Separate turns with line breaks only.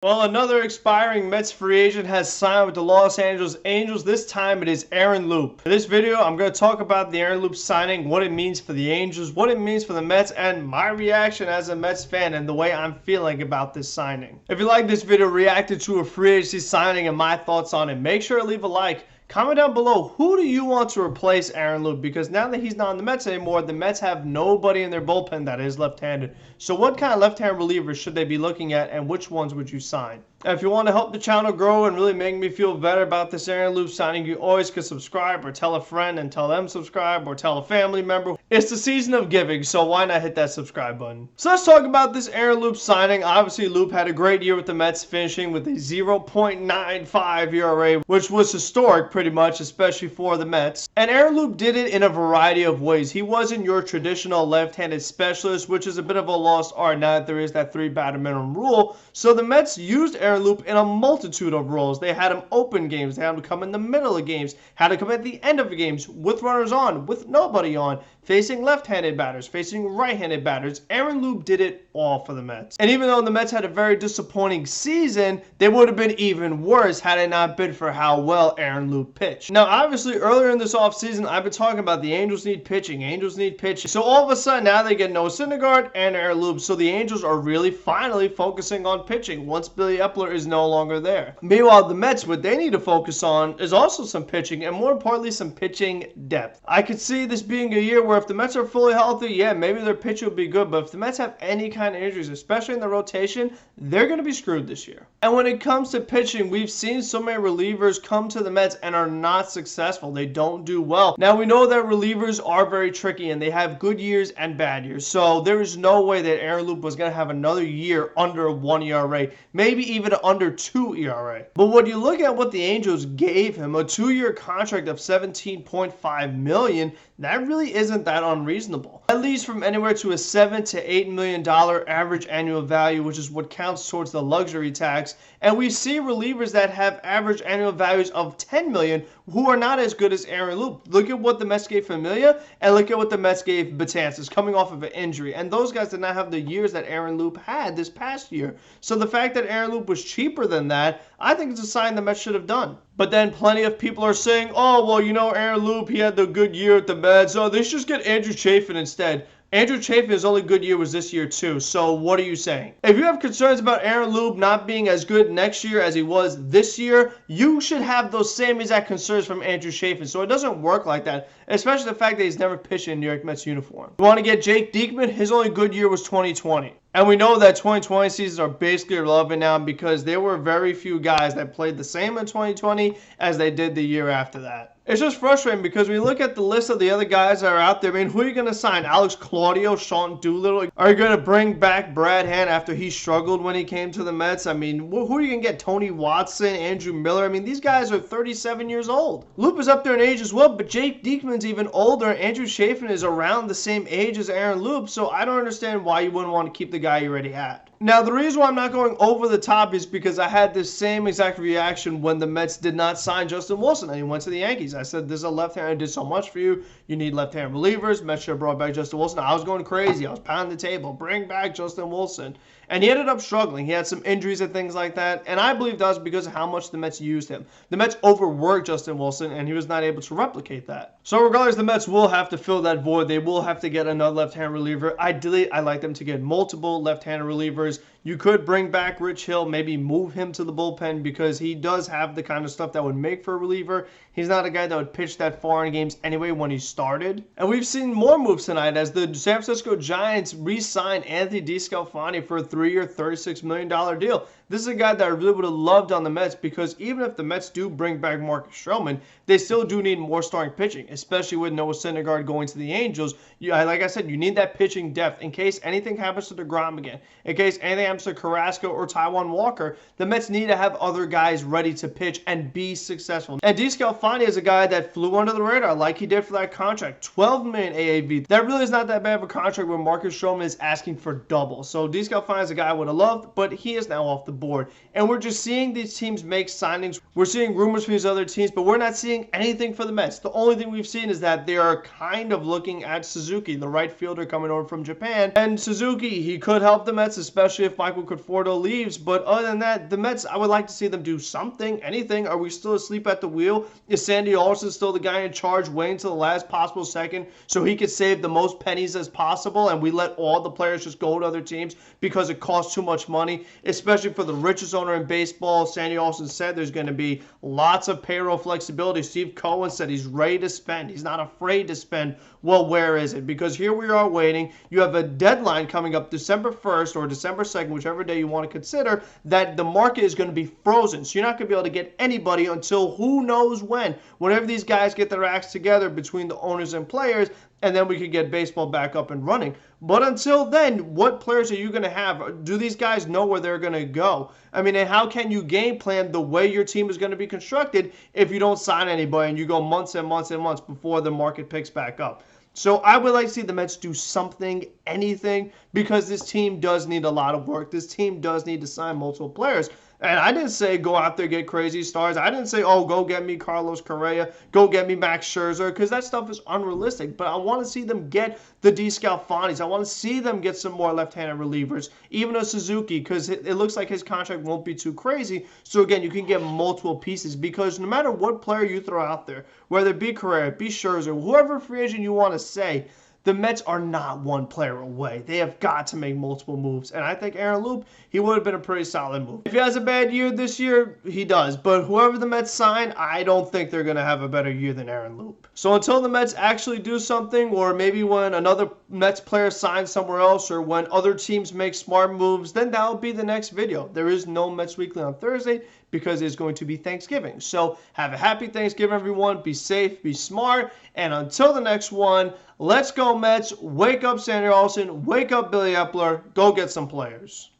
Well, another expiring Mets free agent has signed with the Los Angeles Angels. This time it is Aaron Loup. In this video, I'm going to talk about the Aaron Loup signing, what it means for the Angels, what it means for the Mets, and my reaction as a Mets fan and the way I'm feeling about this signing. If you like this video reacted to a free agency signing and my thoughts on it, make sure to leave a like. Comment down below, who do you want to replace Aaron Loup? Because now that he's not on the Mets anymore, the Mets have nobody in their bullpen that is left-handed. So what kind of left-hand relievers should they be looking at, and which ones would you sign? And if you want to help the channel grow and really make me feel better about this Aaron Loup signing, you always can subscribe or tell a friend and tell them subscribe or tell a family member. It's the season of giving, so why not hit that subscribe button? So let's talk about this Aaron Loup signing. Obviously, Loup had a great year with the Mets, finishing with a 0.95 ERA, which was historic pretty much, especially for the Mets. And Aaron Loup did it in a variety of ways. He wasn't your traditional left-handed specialist, which is a bit of a lost art now that there is that 3-batter minimum rule. So the Mets used Aaron Loup in a multitude of roles. They had him open games, they had him come in the middle of games, had him come at the end of the games, with runners on, with nobody on, facing left-handed batters, facing right-handed batters. Aaron Loup did it all for the Mets. And even though the Mets had a very disappointing season, they would have been even worse had it not been for how well Aaron Loup pitched. Now, obviously, earlier in this offseason, I've been talking about the Angels need pitching. Angels need pitching. So all of a sudden, now they get Noah Syndergaard and Aaron Loup. So the Angels are really finally focusing on pitching once Billy Epler is no longer there. Meanwhile, the Mets, what they need to focus on is also some pitching, and more importantly, some pitching depth. I could see this being a year where if the Mets are fully healthy, yeah, maybe their pitch will be good, but if the Mets have any kind of injuries, especially in the rotation, they're going to be screwed this year. And when it comes to pitching, we've seen so many relievers come to the Mets and are not successful. They don't do well. Now, we know that relievers are very tricky, and they have good years and bad years, so there is no way that Aaron Loup was going to have another year under 1 ERA, maybe even under 2 ERA. But when you look at what the Angels gave him, a 2-year contract of $17.5 million, that really isn't that unreasonable. At least from anywhere to a $7 to $8 million average annual value, which is what counts towards the luxury tax. And we see relievers that have average annual values of $10 million who are not as good as Aaron Loup. Look at what the Mets gave Familia, and look at what the Mets gave Betances coming off of an injury. And those guys did not have the years that Aaron Loup had this past year. So the fact that Aaron Loup was cheaper than that, I think it's a sign the Mets should have done. But then plenty of people are saying, oh, well, you know, Aaron Loup, he had the good year at the Mets. Oh, they should just get Andrew Chafin instead. Andrew Chafin's only good year was this year too, so what are you saying? If you have concerns about Aaron Loup not being as good next year as he was this year, you should have those same exact concerns from Andrew Chafin. So it doesn't work like that, especially the fact that he's never pitched in a New York Mets uniform. You want to get Jake Diekman? His only good year was 2020. And we know that 2020 seasons are basically irrelevant now because there were very few guys that played the same in 2020 as they did the year after that. It's just frustrating because when you look at the list of the other guys that are out there, I mean, who are you going to sign? Alex Claudio, Sean Doolittle? Are you going to bring back Brad Hand after he struggled when he came to the Mets? I mean, who are you going to get? Tony Watson, Andrew Miller? I mean, these guys are 37 years old. Loup is up there in age as well, but Jake Diekman's even older. Andrew Chafin is around the same age as Aaron Loup, so I don't understand why you wouldn't want to keep the guy you already had. Now, the reason why I'm not going over the top is because I had this same exact reaction when the Mets did not sign Justin Wilson and he went to the Yankees. I said, this is a left-hander, did so much for you. You need left-hand relievers. Mets should have brought back Justin Wilson. I was going crazy. I was pounding the table. Bring back Justin Wilson. And he ended up struggling. He had some injuries and things like that. And I believe that was because of how much the Mets used him. The Mets overworked Justin Wilson, and he was not able to replicate that. So regardless, the Mets will have to fill that void. They will have to get another left-hand reliever. Ideally, I like them to get multiple left-handed relievers. You could bring back Rich Hill, maybe move him to the bullpen because he does have the kind of stuff that would make for a reliever. He's not a guy that would pitch that far in games anyway when he started. And we've seen more moves tonight as the San Francisco Giants re-signed Anthony DeSclafani for a 3-year, $36 million deal. This is a guy that I really would have loved on the Mets because even if the Mets do bring back Marcus Stroman, they still do need more starting pitching, especially with Noah Syndergaard going to the Angels. Like I said, you need that pitching depth in case anything happens to DeGrom again. In case anything happens to Carrasco or Taijuan Walker, the Mets need to have other guys ready to pitch and be successful. And DeSclafani is a guy that flew under the radar like he did for that contract. $12 million AAV. That really is not that bad of a contract when Marcus Stroman is asking for double. So DeSclafani is guy's a guy I would have loved, but he is now off the board. And we're just seeing these teams make signings. We're seeing rumors for these other teams, but we're not seeing anything for the Mets. The only thing we've seen is that they are kind of looking at Suzuki, the right fielder coming over from Japan. And Suzuki, he could help the Mets, especially if Michael Conforto leaves. But other than that, the Mets, I would like to see them do something, anything. Are we still asleep at the wheel? Is Sandy Alderson still the guy in charge, waiting till the last possible second so he could save the most pennies as possible, and we let all the players just go to other teams because it costs too much money, especially for the richest owner in baseball? Sandy Alderson said there's going to be lots of payroll flexibility. Steve Cohen said he's ready to spend. He's not afraid to spend. Well, where is it? Because here we are waiting. You have a deadline coming up December 1st or December 2nd, whichever day you want to consider, that the market is going to be frozen. So you're not going to be able to get anybody until who knows when. Whenever these guys get their acts together between the owners and players, and then we could get baseball back up and running. But until then, what players are you going to have? Do these guys know where they're going to go? I mean, and how can you game plan the way your team is going to be constructed if you don't sign anybody and you go months and months and months before the market picks back up? So I would like to see the Mets do something, anything, because this team does need a lot of work. This team does need to sign multiple players. And I didn't say go out there, get crazy stars. I didn't say, oh, go get me Carlos Correa, go get me Max Scherzer, because that stuff is unrealistic. But I want to see them get the DeScalfanis. I want to see them get some more left-handed relievers, even a Suzuki, because it looks like his contract won't be too crazy. So, again, you can get multiple pieces, because no matter what player you throw out there, whether it be Correa, be Scherzer, whoever free agent you want to say, the Mets are not one player away. They have got to make multiple moves. And I think Aaron Loup, he would have been a pretty solid move. If he has a bad year this year, he does. But whoever the Mets sign, I don't think they're going to have a better year than Aaron Loup. So until the Mets actually do something, or maybe when another Mets player signs somewhere else, or when other teams make smart moves, then that'll be the next video. There is no Mets Weekly on Thursday because it's going to be Thanksgiving. So have a happy Thanksgiving, everyone. Be safe, be smart. And until the next one, let's go Mets. Wake up Sandy Alderson. Wake up Billy Epler. Go get some players.